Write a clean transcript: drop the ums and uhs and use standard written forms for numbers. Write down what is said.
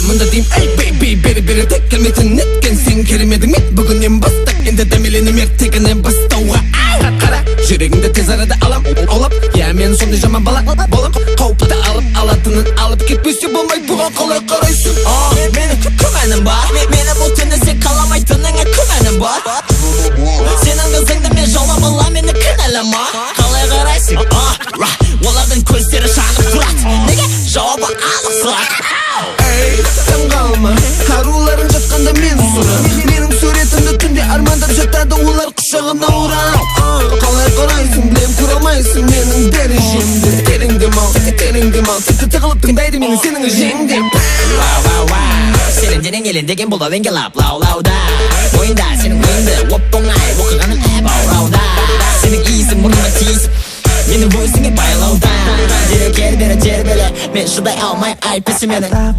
мында дейм, эй бейби, бері тек келмейтін неткен сен керемедің мен бүгіннен бастап енді дәмеленем ертегінен бастауға. Қара, жүрегіңді тез арада алам, аулап, я мен сондай жаман бала болам. Қауіпті алатынын алып кетпесе болмай, бұған қалай қарайсың? Менің күмәнім бар, мені бұл түні сен қаламайтыныңа күмәнім бар. Сенің қызыңды мен жаулап алам, мені кінәлама. Қалай қарайсың? Олардың көздері жанып тұрады, неге жауабы анық сұрақ? Эй, тым қалма, қаруларың жатқанда мен сұра. Менің суретімді түнде армандап жатады, олар құшағына орап. Қалай қарайсың, білем көре алмайсың менің дәрежемді. Тереңдем ал, тіпті тығылып тыңдайды менің сенің жеңдем. Сенің денең елендеген бұл әуенге лаулауда. Ойында сенің ойыңды оп-оңай оқығаным әп аурауда. Сенің иісің мұрныма тиісіп, менің өзіңе байлауда. Дереу кел бері тербеле, мен шыдай алмай айыппесі менің.